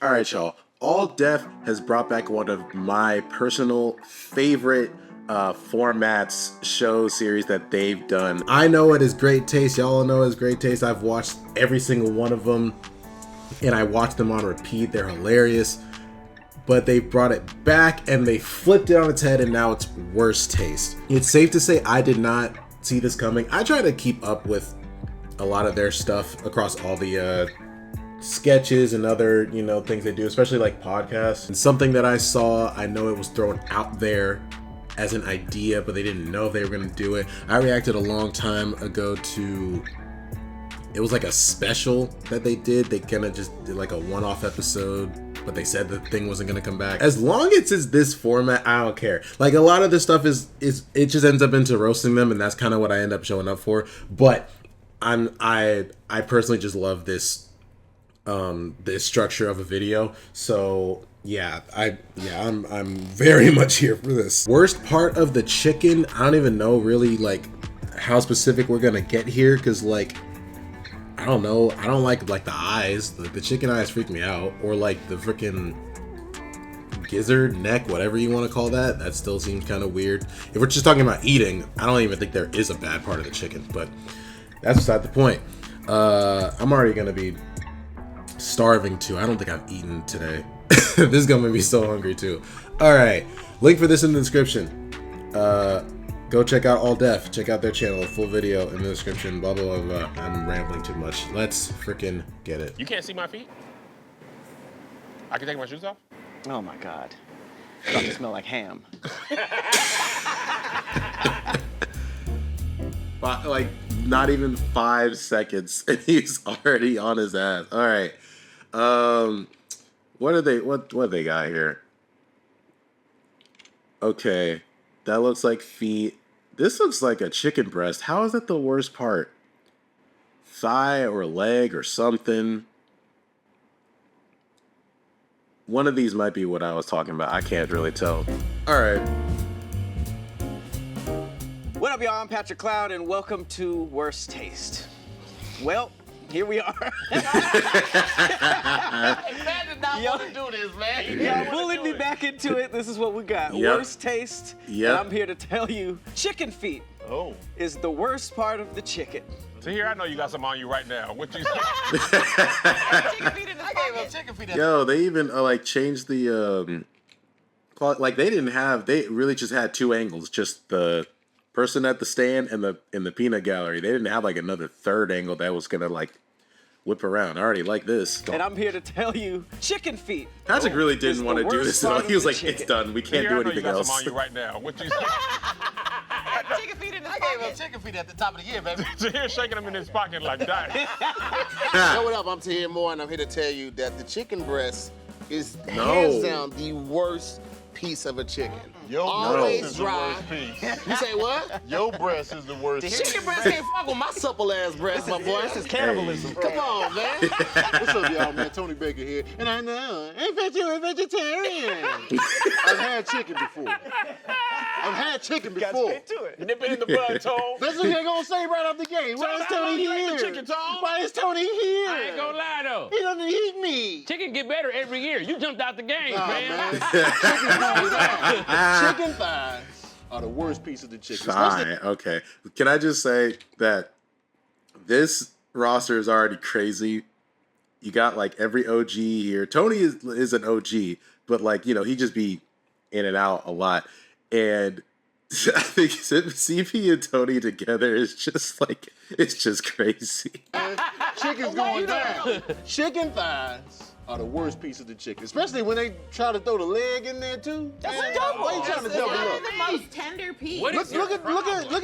All right, y'all. All Def has brought back one of my personal favorite formats, show series that they've done. I know it is great taste. Y'all know it is great taste. I've watched every single one of them, and I watch them on repeat. They're hilarious. But they brought it back, and they flipped it on its head, and now it's worst taste. It's safe to say I did not see this coming. I try to keep up with a lot of their stuff across all the sketches and other, things they do, especially like podcasts. And something that I saw, I know it was thrown out there as an idea, but they didn't know if they were going to do it. I reacted a long time ago to, it was like a special that they did. They kind of just did like a one-off episode, but they said the thing wasn't going to come back. As long as it's this format, I don't care. Like, a lot of this stuff is it just ends up into roasting them, and that's kind of what I end up showing up for. But I personally just love this structure of a video. So yeah, I'm very much here for this. Worst part of the chicken, I don't even know really like how specific we're gonna get here, because like, I don't know, I don't like the eyes. The chicken eyes freak me out, or like the freaking gizzard, neck, whatever you want to call that. That still seems kind of weird. If we're just talking about eating, I don't even think there is a bad part of the chicken, but that's beside the point. I'm already gonna be starving too. I don't think I've eaten today. This is gonna make me so hungry too. All right, link for this in the description. Go check out All Def. Check out their channel. Full video in the description. Blah blah blah blah. I'm rambling too much. Let's freaking get it. You can't see my feet? I can take my shoes off? Oh my God. Starting to smell like ham. Like, not even 5 seconds, and he's already on his ass. All right. What do they got here? Okay, that looks like feet. This looks like a chicken breast. How is that the worst part? Thigh or leg or something. One of these might be what I was talking about. I can't really tell. All right. What up, y'all? I'm Patrick Cloud, and welcome to Worst Taste. Well, here we are. Man did not want to do this, man. Y'all bullied me back into it. This is what we got. Yep. Worst taste. Yep. And I'm here to tell you, chicken feet is the worst part of the chicken. So here, I know you got some on you right now. What you say? I gave him chicken feet. Yo, they even like changed the like they really just had 2 angles, just the person at the stand and in the peanut gallery. They didn't have like another third angle that was gonna like whip around. I already like this. And I'm here to tell you, chicken feet. Patrick really didn't want to do this at all. He was like, chicken. it's done. We can't Here, do I know you anything got else. some on you right now. What you say? Chicken feet in his pocket. I gave him chicken feet at the top of the year, baby. So here, shaking them in his pocket like that. Yo, what up? I'm Tahir Moore, and I'm here to tell you that the chicken breast is hands down the worst piece of a chicken. Your Always breast is dry. the worst piece. You say what? Your breast is the worst piece. Chicken breast can't fuck with my supple ass breast, my boy. This is cannibalism. Come on, man. What's up, y'all, man? Tony Baker here. And I know, ain't bet you a vegetarian. I've had chicken before. Nip it in the bud, Tone. That's what they're gonna say right off the gate. Why is Tony here? Chicken, Tone. Why is Tony here? I ain't gonna lie though. He doesn't eat me. Chicken get better every year. You jumped out the game, Nah, man. Chicken thighs are the worst piece of the chicken. Fine. Okay. Can I just say that this roster is already crazy. You got like every OG here. Tony is an OG, but like, he just be in and out a lot. And I think CP and Tony together is just like, it's just crazy. Chicken's going down. Chicken thighs are the worst piece of the chicken, especially when they try to throw the leg in there too. That's Man, a double. why you trying to double up? the most tender piece. What Look is at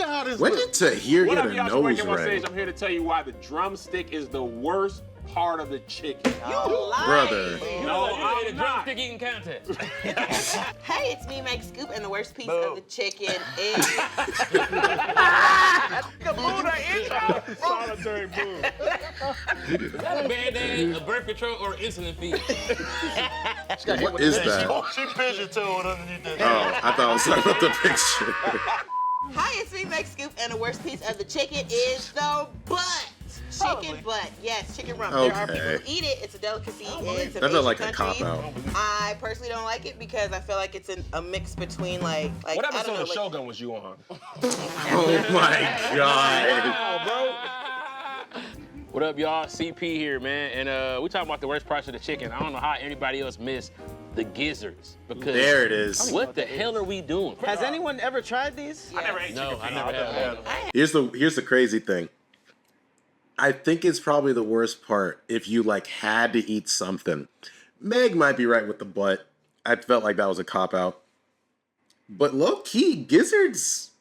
how this When looks. did Tahir What get up, a y'all? nose Breaking my stage. ring? I'm here to tell you why the drumstick is the worst part of the chicken. Brother. No, You I'm made a not. drumstick eating contest. Hey, it's me, Make Scoop, and the worst piece of the chicken is... Solitary boom. Is that a Band-Aid, a birth control, or insulin feed? What is that? She pigeon-toed underneath that. Oh, I thought I was talking about the picture. Hi, it's me, Make Scoop, and the worst piece of the chicken is the butt. chicken butt. Yes, chicken rump. There are people who eat it. It's a delicacy in some That felt like a Asian cop-out. countries. I personally don't like it because I feel like it's a mix between like What I don't episode know, of like, Shogun was you on? Oh my god. bro. What up, y'all? CP here, man. And we talking about the worst parts of the chicken. I don't know how anybody else missed the gizzards. Because There it is. what the hell are we doing? Has anyone ever tried these? I never ate No, chicken I feet. never have. Here's the crazy thing. I think it's probably the worst part if you like had to eat something. Meg might be right with the butt. I felt like that was a cop-out. But low-key, gizzards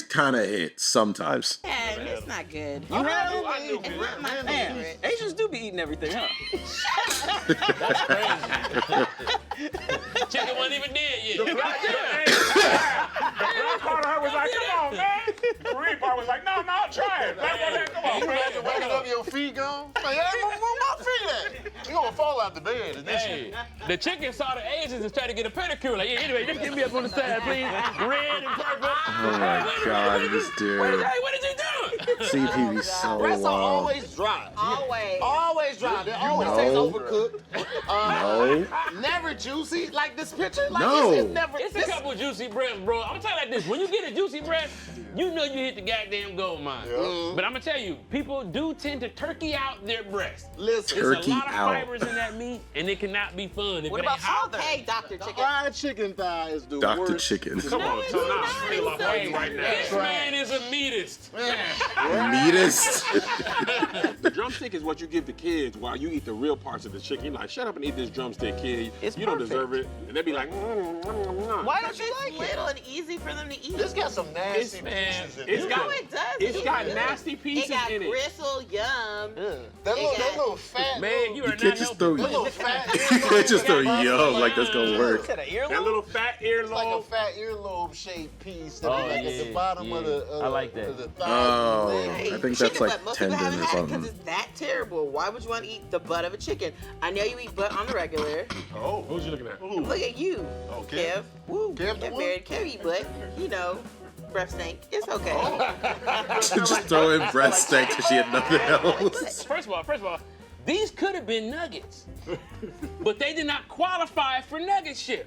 kind of hit sometimes. yeah, it's not good. You had It's not my favorite. Asians do be eating everything, huh? Chicken wasn't even dead yet. The black part of her was like, come on, man. The Korean part was like, no, try it. Come on, man. Imagine waking up, your feet gone. Like, hey, where my feet at? You gonna fall out the bed. And this Hey, the chicken saw the Asians and tried to get a pedicure. Like, yeah, anyway, just get me up on the side, please. Red and purple. Oh my god, this dude. Hey, what did you do? CPV so Breasts are long. always dry. Always. Always dry. They always No. taste overcooked. No. Never juicy. Like this picture. Like No. It's never. It's a couple of juicy breasts, bro. I'm gonna tell you like this: when you get a juicy breast, you know you hit the goddamn gold mine. But I'm gonna tell you, people do tend to turkey out their breasts. Listen. There's Turkey a lot of out. fibers in that meat, and it cannot be fun if What it about ain't hot. smothered? Hey, Dr. Chicken. fried chicken thigh is the Dr. worst. Chicken. Come on, it's tell me not. I'm real off It's right now. This man is a meatist. Meatest. The drumstick is what you give the kids while you eat the real parts of the chicken. You're like, shut up and eat this drumstick, kid. It's you don't perfect. deserve it. And they be like, Why don't you like It's little and easy for them to eat. This got some nasty It's- man, pieces in it's it. got- No, it does. It's got good. nasty pieces It got in it. gristle, yum. That little fat. Man, you are You not can't just throw. helping. little fat. You can't just throw yo like that's gonna work. Is that an That earlobe? little fat It's like a earlobe. fat earlobe shaped piece that Oh, be like at yeah, the bottom of the. yeah. I like that. Of the thigh. Oh, Hey, I think that's chicken like butt. Most people tendon haven't or had it because something. it's that terrible. Why would you want to eat the butt of a chicken? I know you eat butt on the regular. Oh, who's you looking at? Look at you, Okay. Kev. Woo. Kev the Get what? married. Kev eat butt. You know, breath stink. It's okay. Just throw in breast steak because she had nothing else. First of all, these could have been nuggets, but they did not qualify for nugget ship.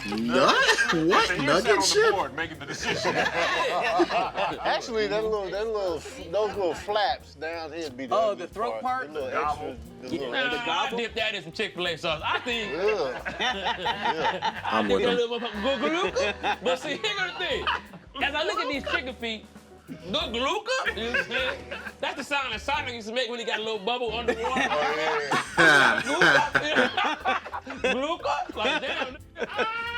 Nut? What? He sat Nugget on the ship? board making the decision. Actually, those little flaps down here be the Oh, ugly the throat part? The little extra. The little I dip that in some Chick-fil-A sauce. I think I'm with a him. little Googalooka. But see, here's the thing. As I look at these chicken feet, Googalooka, you know what I'm saying? That's the sound that Sonic used to make when he got a little bubble underwater. Glucose? Like, damn.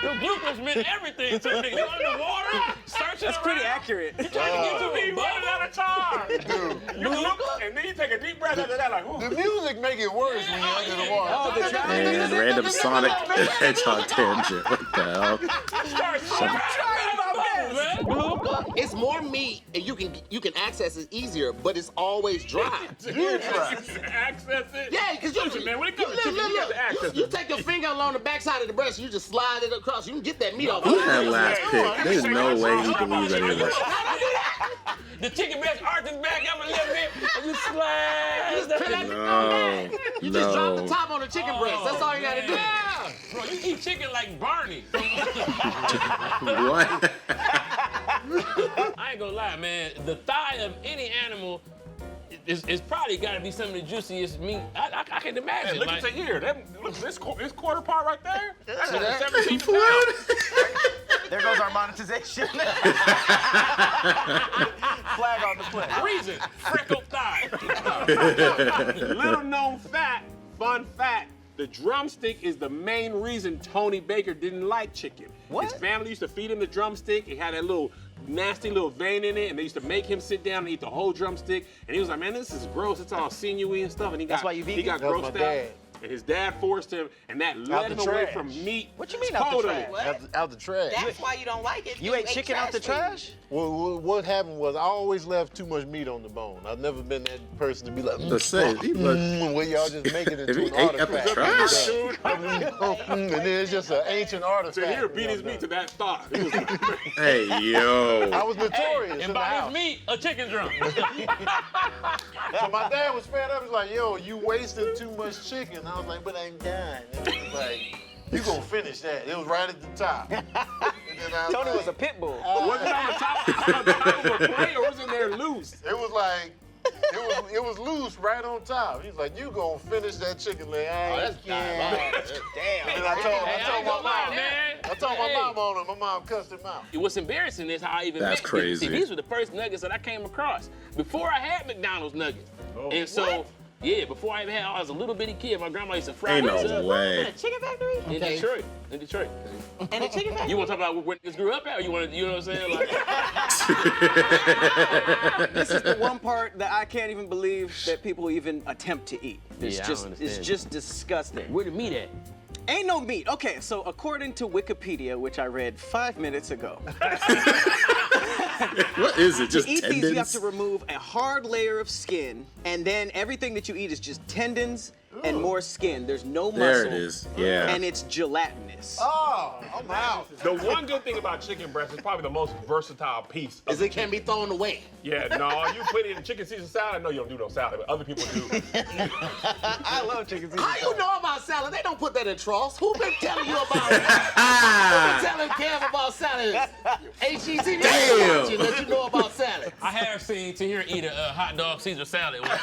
The glucose meant everything to me. You underwater, searching That's pretty around. accurate. You trying to get to me Running out of time. You look, and then you take a deep breath after that, like, The ooh. music make it worse when you're under the water. Oh, the track. And random Sonic Hedgehog tangent. What the hell? It's more meat, and you can access it easier, but it's always dry. You access it. Yeah, because you Listen, man, when it comes to chicken, you have to access you it. take your finger along the backside of the breast, you just slide it across. You can get that meat off. Who had last pick? There's no way he believes any of this. The chicken breast arches back up a little bit, and you slide. No. You just drop the No. top on the chicken breast. That's all you gotta do. Bro, you eat chicken like Barney. What? I ain't gonna lie, man. The thigh of any animal is probably gotta be some of the juiciest meat I can imagine. Hey, look Like, at here. Look, this quarter part right there. That's See that? 17 pounds. There goes our monetization. Flag on the play. reason, freckled thigh. Little known fact, fun fact, the drumstick is the main reason Tony Baker didn't like chicken. What? His family used to feed him the drumstick. It had that little nasty little vein in it, and they used to make him sit down and eat the whole drumstick. And he was like, man, this is gross. It's all sinewy and stuff. And he That's got, why you he vegan? got That was grossed my out. dad. And his dad forced him, and that led him the away trash. from meat. What you mean out the Totally. trash? Out the trash. That's why you don't like it. You ate chicken out the food. trash? Well, what happened was I always left too much meat on the bone. I've never been that person to be like, Let's say, he was- well, y'all just make it if into he an ate at the artifact. trash, gosh. And then it's just an ancient artifact. Tahir beat his meat to that thought. He was like, Hey, yo. I was notorious And in the by house. his meat, a chicken drum. So my dad was fed up. He's like, yo, you wasted too much chicken. I was like, but I'm done. And he was like, you gonna finish that. It was right at the top. And then I Tony like, was a pit bull. was it on the top of a plate or was it there loose? It was like, it was loose right on top. He's like, you gonna finish that chicken leg. I can't. Damn. And I told Hey, I ain't my gonna lie, mom. man. I told my Hey. mom on him. My mom cussed him out. What's embarrassing is how I even That's met crazy. See, these were the first nuggets that I came across before I had McDonald's nuggets. And so, yeah, before I even had, I was a little bitty kid. My grandma used to fry Ain't nuts no up way. A chicken factory? in Detroit. And a chicken factory? You want to talk about where niggas grew up at, or you want to, you know what I'm saying? Like, This is the one part that I can't even believe that people even attempt to eat. It's Yeah, I just don't it's understand. just disgusting. where the meat at? Ain't no meat. Okay, so according to Wikipedia, which I read 5 minutes ago, What is it? Just to eat these you have tendons? to remove a hard layer of skin, and then everything that you eat is just tendons and more skin. There's no muscle. There it is. Yeah. And it's gelatinous. Oh, I'm out. The one good thing about chicken breast is probably the most versatile piece. Is it can be thrown away. Yeah, no, you put it in chicken Caesar salad. No, you don't do no salad, but other people do. I love chicken Caesar How you salad. know about salad? They don't put that in troughs. Who been telling you about it? Who been telling Kev about salad? HETV Damn. watching that you know about salad. I have seen Tahir eat a hot dog Caesar salad one time.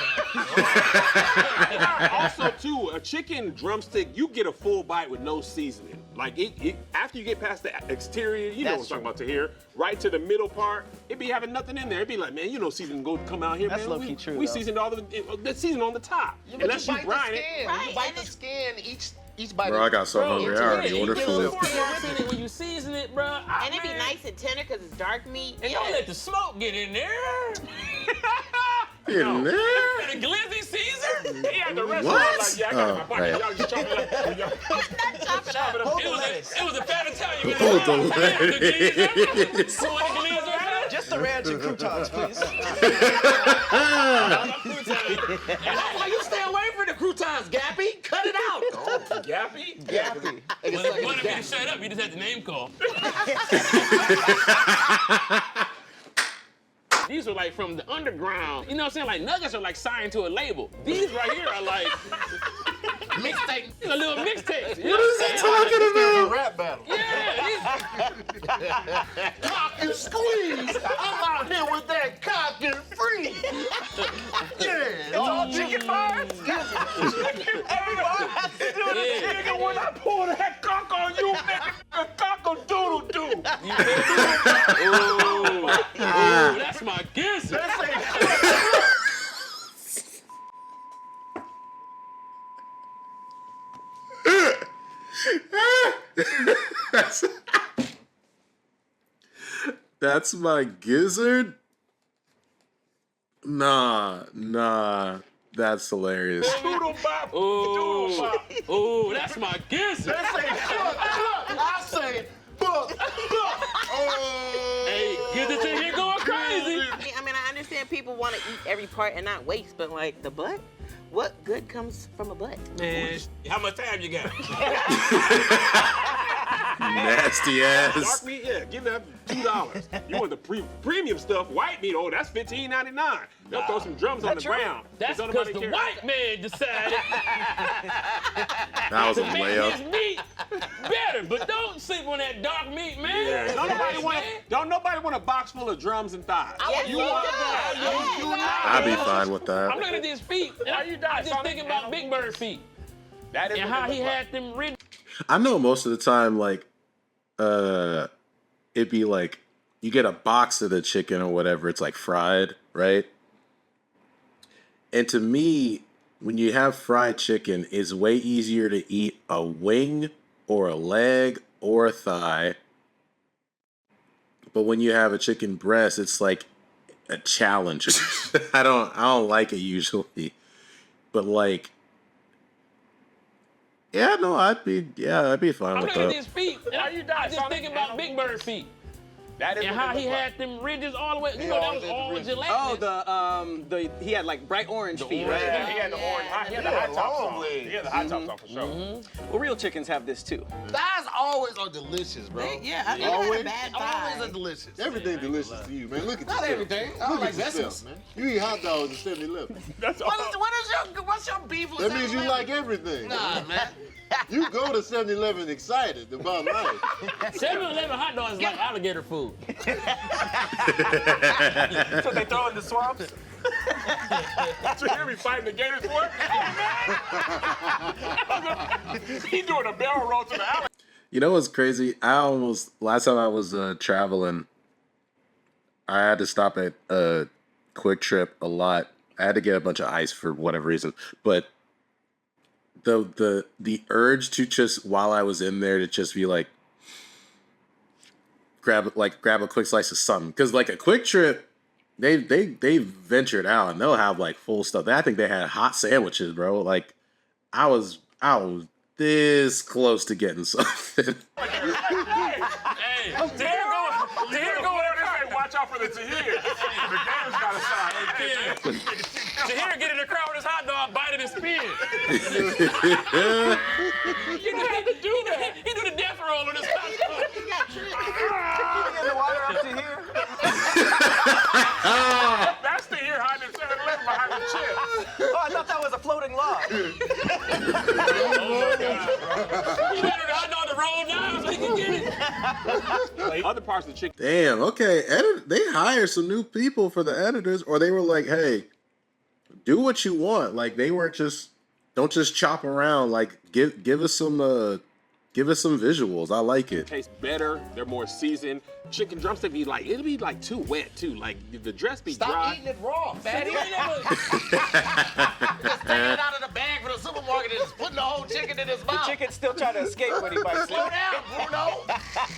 Also, too, a chicken drumstick, you get a full bite with no seasoning. Like, after you get past the exterior, you know what I'm talking about to here, right to the middle part, it be having nothing in there. It be like, man, you know seasoning go come out here, That's man. low-key true, We though. seasoned all the season on the top. Unless you bite brine the it. skin. Right, You bite and the it's- skin. Each bite. Bro, I got so hungry. I already you ordered get a little food. sauce in it when you season it, bro. And it be nice and tender because it's dark meat. And don't let the smoke get in there. In there? And a glizzy Caesar. He at the restaurant What? like, yeah, I got it in my pocket. right. Y'all just chop it up. Y'all chop it up. It was a fat Italian. Hold the lettuce. So what the glazer out? Just the ranch and croutons, please. Why you stay away from the croutons, Gappy? Cut it out. Gappy? Gappy. Well, if you wanted me to shut up, you just had to name call. These are like from the underground. You know what I'm saying? Like nuggets are like signed to a label. These right here are like Mixtape. a little mixtapes. You know What is he talking It's a about? rap battle. Yeah, Cock and squeeze. I'm out here with that cock and free. Yeah. All chicken bars? yeah. When I pull that cock on you, nigga, a cock-a-doodle-doo. Ooh, that's my gizzard. That's my gizzard? Nah. That's hilarious. Doodle bop. Ooh, Doodle bop. ooh, that's my gizzard. I say, book. Hey, gizzard's in here going crazy. I mean, I understand people want to eat every part and not waste, but like the butt, what good comes from a butt? Man, how much time you got? Nasty Dark ass. meat, yeah, give that $2. You want the premium stuff, white meat, oh, that's $15.99. They'll throw some drums on the ground. That's Don't because nobody the care. white man decided That was a to make layup. his meat better. But don't sleep on that dark meat, man. Yeah, Yes, don't nobody want a box full of drums and thighs. Yes, You he want does. that? Yes. You not. I'd be fine with I'm that. looking at these feet, and Why you die, I'm just Sonic? thinking about Big Bird feet That is and what how they he look had them written. I know most of the time, like, it'd be like you get a box of the chicken or whatever. It's like fried, right? And to me, when you have fried chicken, it's way easier to eat a wing or a leg or a thigh. But when you have a chicken breast, it's like a challenge. I don't like it usually. But like, yeah, no, I'd be fine I'm with looking at that. these feet, and I'm just thinking about Big Bird feet That is And what how they he look had them ridges all the way. You know, that was all ridges. gelatinous. He had like bright orange feet, like. right? Yeah, he had the orange. He had the high tops on. He had the high tops on for sure. Well, real chickens have this too. Thighs always are delicious, bro. I never had a Always? bad Always thigh. are delicious. Everything delicious to you, man. Look at Not yourself. everything. I Look like at yourself, vegetables. man. You eat hot dogs at 7-Eleven. That's all. What's your beef with That means you 7-Eleven? like everything. Nah, man. You go to 7-Eleven excited about life. 7-Eleven hot dogs is like alligator food. So they throw in the swamps. So here we fighting the gators for it? He doing a barrel roll to the alley. You know what's crazy? Last time I was traveling, I had to stop at Quick Trip a lot. I had to get a bunch of ice for whatever reason, but the urge to just, while I was in there, to just be like grab a quick slice of something, because like a Quick Trip, they ventured out and they'll have like full stuff. I think they had hot sandwiches, bro. Like I was this close to getting something. Hey, Tahir go over there and say, watch out for the Tahir. The gators got a side. Tahir get in the crowd with his hot dog, bite it and spin. You know how to do that. He do the death roll on his hot dog. Get the water up to here. That's Tahir hiding in 7-Eleven behind the chip. Oh, I thought that was a floating log. He wanted the hot dog to roll down so he can get it. Other parts of the chicken. Damn. Okay. They hired some new people for the editors, or they were like, hey, do what you want. Like they weren't don't just chop around. Like give us some visuals. I like it. Taste better. They're more seasoned. Chicken drumstick it'll be like too wet too. Like the dress be Stop dry. eating it raw. Fatty, you never... Just taking it out of the bag from the supermarket and just putting the whole chicken in his mouth. Chicken's still trying to escape when he bites Slow it. down, Bruno.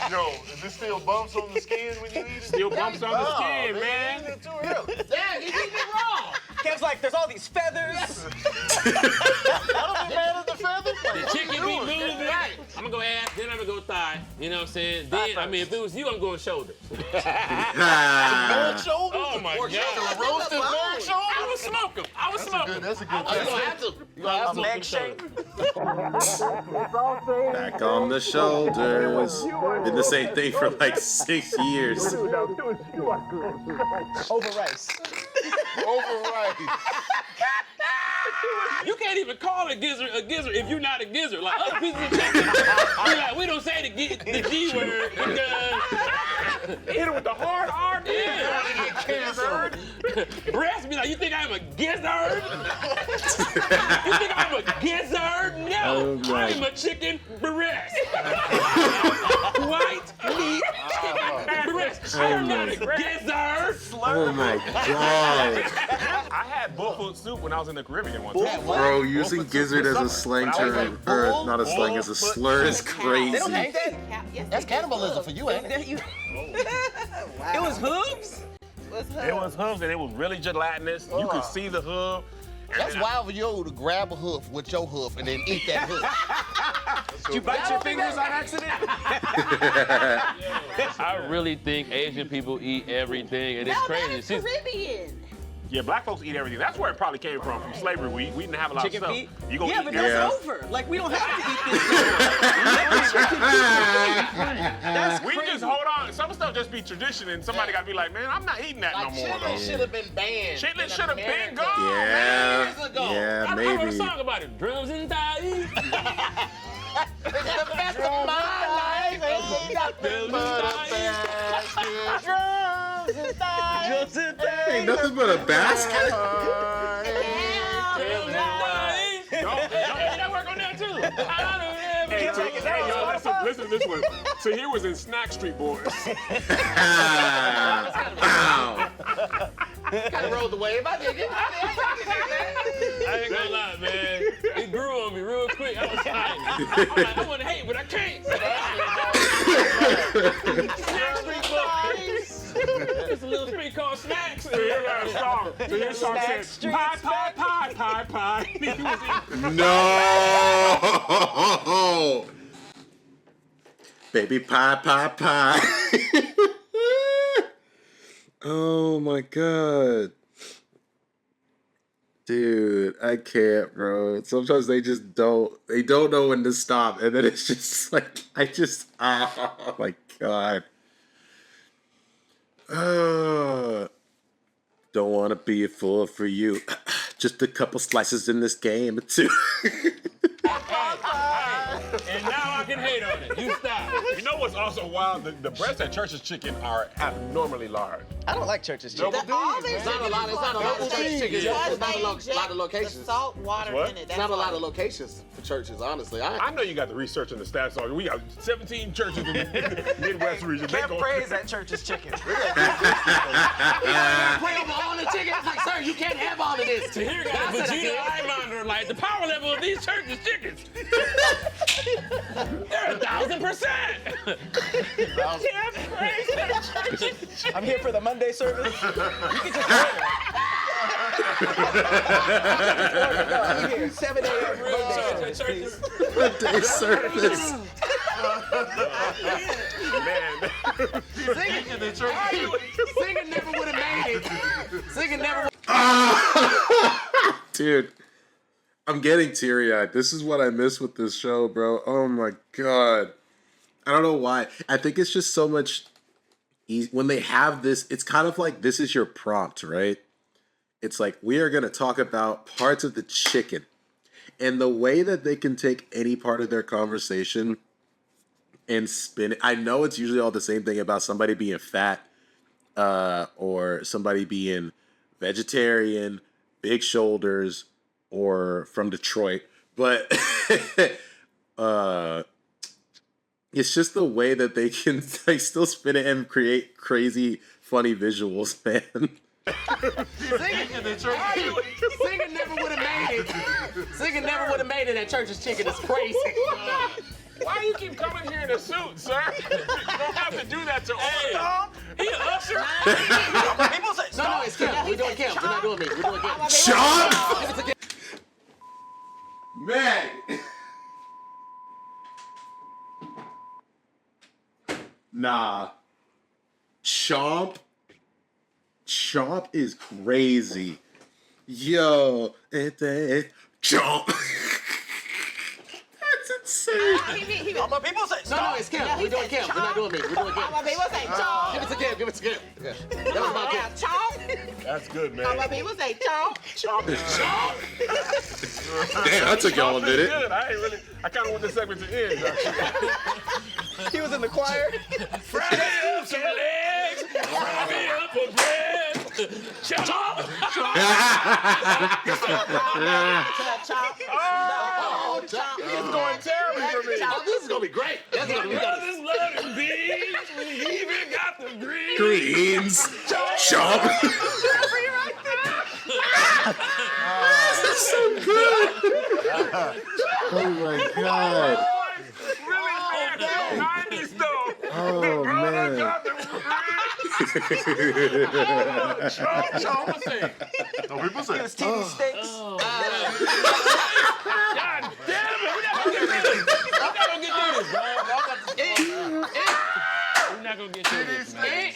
Yo, is this still bumps on the skin when you eat it? Still bumps on the skin, You man. eat it too early. Yeah, he's eating it raw. Kev's like, there's all these feathers. I don't be mad at the feathers. The chicken be moving. I'm gonna go ass, then I'm gonna go thigh. You know what I'm saying? Then, I mean, if it was you, I'm going shoulder. Bird shoulders? Oh my God. Roasted bird shoulders? I was smoking. That's a good Oh, you gonna have to. You gonna have to. Leg shake. Back on the shoulders. Been the same thing for like 6 years. Over rice. overripe. You can't even call a gizzard if you're not a gizzard. Like other pieces of chicken, you're like, we don't say the G word because Hit it with the hard R. yeah. Breast be like, you think I'm a gizzard? You think I'm a gizzard? No, Oh, my. I'm a chicken breast. White meat chicken breast. I'm not a gizzard. Oh my god. I had bullfoot soup when I was in the Caribbean one time. Bro, using gizzard as a slang term, or not a slang, as a slur is crazy. They don't hang that. Yes, That's cannibalism for you, ain't it? It was hooves? It was hooves and it was really gelatinous. You could see the hoof. And That's then wild for you to grab a hoof with your hoof and then eat that hoof. Did you bite your fingers on accident? I really think Asian people eat everything, and it's No, crazy. that is She's- Caribbean. Yeah, black folks eat everything. That's where it probably came from slavery. We didn't have a lot Chicken of feet? stuff. You gonna Yeah, eat but everything. that's over. Like, we don't have to eat this anymore. We just hold on. Some stuff just be tradition, and somebody gotta be like, man, I'm not eating that Like no more chitlins though. should have been banned. Chitlins in should have been America. gone. Yeah, Years ago. yeah, I wrote a maybe. song about it. Drums and thighs. It's the best of my life. Ain't nothing but a basket. Drums and thighs. Ain't nothing but a basket. Don't that work on that too? Hey, yo, listen to this one. So here was in Snack Street Boys. Ow. Kind of rolled the wave. I dig it. I ain't gonna lie, man. It grew on me real quick. I was like, I want to hate, but I can't. Snack Street Boys. It's a little street called Snacks. So here got a song. So his song Snack said, Street, pie, pie, pie, pie, pie. He was eating. No. Baby pie, pie, pie. Oh my god. Dude, I can't, bro. Sometimes they don't know when to stop. And then it's just like, oh my god. Don't want to be a fool for you. Just a couple slices in this game, too. And now I can hate on it. You stop. You know what's also wild? The breasts at Church's Chicken are abnormally large. I don't like Church's Chicken. All their It's not a lot. It's not a lot of church chickens. Because It's not a they lot inject of locations. the salt water What? in it. It's not a lot of locations for churches, honestly. I know you got the research and the stats on it. We got 17 churches in the Midwest region. They Can't go- praise that Church's Chicken. Pray over all the chickens. Like, sir, you can't have all of this. Here got a Vegeta eye like the power level of these Church's chickens. They're 1,000%. I'm here for the Monday service. You can just order. I'm here 7 a.m. Monday service, please. Day service. Man. Singing never would have made it. Singing never. Dude, I'm getting teary-eyed. This is what I miss with this show, bro. Oh my god. I don't know why. I think it's just so much when they have this, it's kind of like this is your prompt, right? It's like, we are going to talk about parts of the chicken. And the way that they can take any part of their conversation and spin it. I know it's usually all the same thing about somebody being fat or somebody being vegetarian, big shoulders, or from Detroit. But it's just the way that they can still spin it and create crazy, funny visuals, man. Singing never would have made it. Singing never would have made it at Church's Chicken. It's crazy. Why do you keep coming here in a suit, sir? You don't have to do that to all. He an usher. People say, No, it's Kemp. We're doing Kemp. We're not doing me. We're doing Kemp. Chomp! Man! Nah. Chomp is crazy. Yo. Chomp. That's insane. all my people say, No, it's Kemp. We're doing Kemp. We're not doing me. We're doing Kemp. My people say chomp. Give it to Kemp. Give it to Kemp. Yeah. That was my Yeah, Kemp. chomp. That's good, My man. people say chomp. Damn, that took y'all a That's minute. good. I kind of want this segment to end. Actually. He was in the choir. Fry me up some legs. Fry me up a bread. Chop. Oh, chomp. It's going terribly for me. Oh, this is gonna be great. That's gonna be Brothers love and beans. We even got the green. Greens. Chomp. This is so good. Oh my god. Really, man. 90s though. Oh man. No, people say. TV steaks. God damn it. We're not gonna get through this. We're not gonna get through this, bro. We're not gonna get through this, man.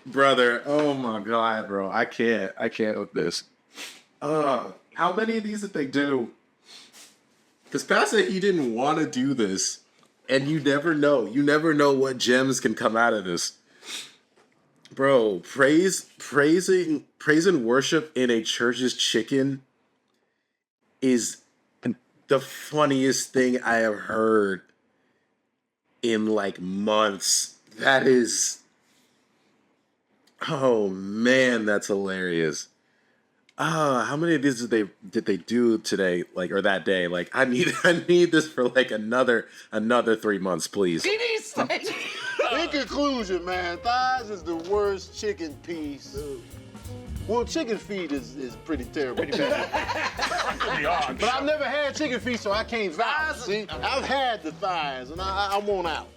Brother, oh my god, bro. I can't with this. How many of these did they do? Because Pat said he didn't want to do this. And you never know. You never know what gems can come out of this. Bro, praise and worship in a Church's Chicken is the funniest thing I have heard in like months. That is, oh man, that's hilarious. How many of these did they do today, like, or that day? Like, I need this for like another 3 months, please. In conclusion, man, thighs is the worst chicken piece. Well, chicken feet is pretty terrible. Pretty odd. But I've never had chicken feet, so I can't vouch. See, I've had the thighs, and I want out.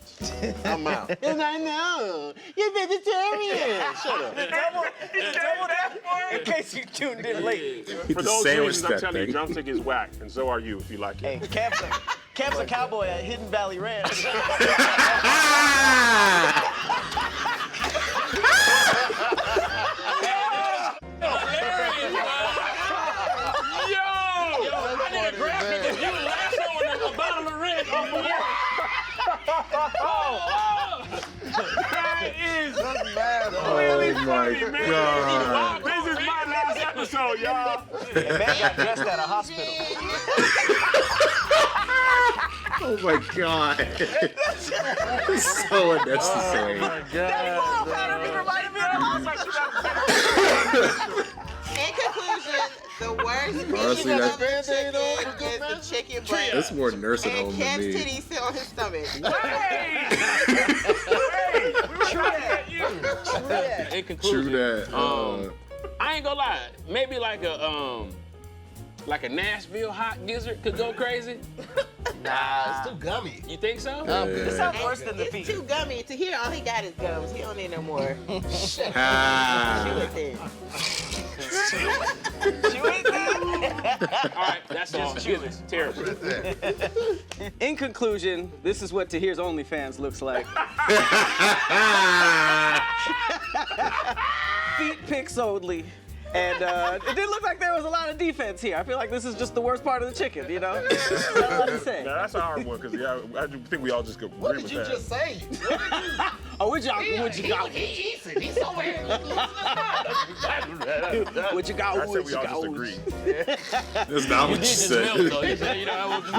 I'm out. And I know you're vegetarian. Shut up. Double that in case you tuned in late. For those reasons, I'm telling you, drumstick is whack, and so are you if you like it. Hey, Camp's a cowboy at Hidden Valley Ranch. my god. This is my last episode, y'all. Man got dressed at a hospital. Oh my god. It's so unnecessary. In conclusion, the worst Honestly, piece of that's- the chicken is the chicken breast. That's more nursing And home than Kev's me. titties sit on his stomach. In conclusion, True that. I ain't gonna lie. Maybe like a Nashville hot gizzard could go crazy. Nah, it's too gummy. You think so? It sounds worse than the It's feet. too gummy. To hear all he got is gums. He don't need no more. Ah. Chew it then. All right, that's all. Gizzards, terrible. In conclusion, this is what Tahir's OnlyFans looks like. Feet pics only. And it didn't look like there was a lot of defense here. I feel like this is just the worst part of the chicken, you know? That's what to say. Now, that's a hard one, because I think we all just agree What with did you that. just say? Oh, what you got? He's over here. What you got? I said What we you all got? just agree. That's not what you Just milk, said. though. You said, you know, I was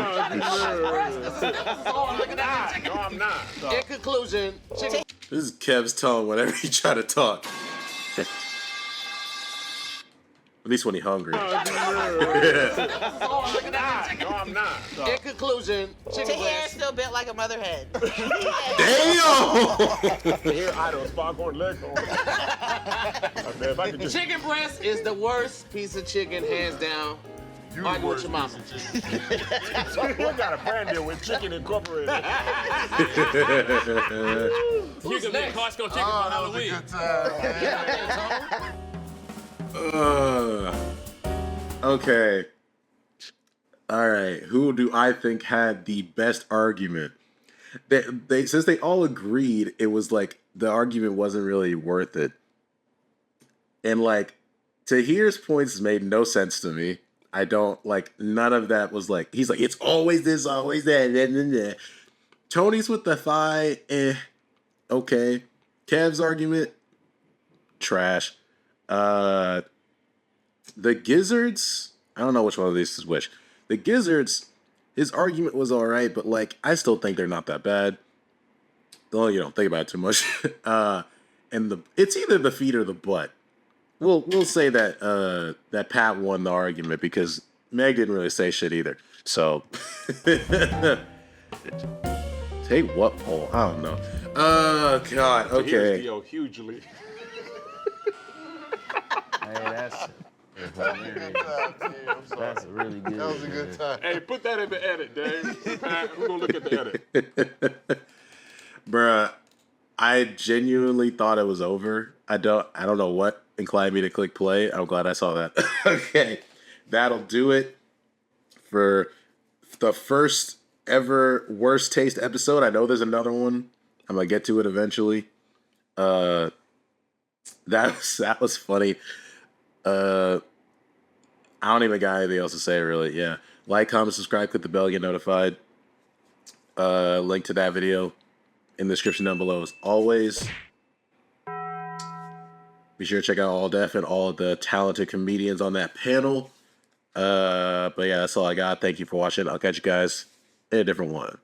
No, I'm not. In conclusion, chicken This is Kev's tone whenever he try to talk. At least when he hungry. No, I'm not. In conclusion, chicken Tahir is breast. still built like a mother hen. Damn! Here, idle, Sparkle, leg on. Man, if I could just... Chicken breast is the worst piece of chicken, hands down. You Argue with the your worst mama. piece of chicken. We got a brand deal with Chicken Incorporated. You can make Costco chicken Oh, for that was a Halloween. good time. Okay. All right. Who do I think had the best argument? They since they all agreed, it was like the argument wasn't really worth it. And like Tahir's points made no sense to me. I don't like none of that was like he's like it's always this, always that. Tony's with the thigh, okay. Kev's argument, trash. The gizzards, I don't know which one of these is which. The gizzards, his argument was all right, but like I still think they're not that bad. Though you don't think about it too much. And it's either the feet or the butt. We'll say that that Pat won the argument because Meg didn't really say shit either. So take what poll? I don't know. Oh god. Here's Okay. Dio hugely. Hey, that's hilarious. That's really good. That was a good time. Hey, put that in the edit, Dave. Pat, we're gonna look at the edit. Bruh, I genuinely thought it was over. I don't know what inclined me to click play. I'm glad I saw that. Okay. That'll do it for the first ever worst taste episode. I know there's another one. I'm gonna get to it eventually. That was funny. I don't even got anything else to say really. Yeah. Like, comment, subscribe, click the bell, get notified. Link to that video in the description down below as always. Be sure to check out All Def and all of the talented comedians on that panel. But yeah, that's all I got. Thank you for watching. I'll catch you guys in a different one.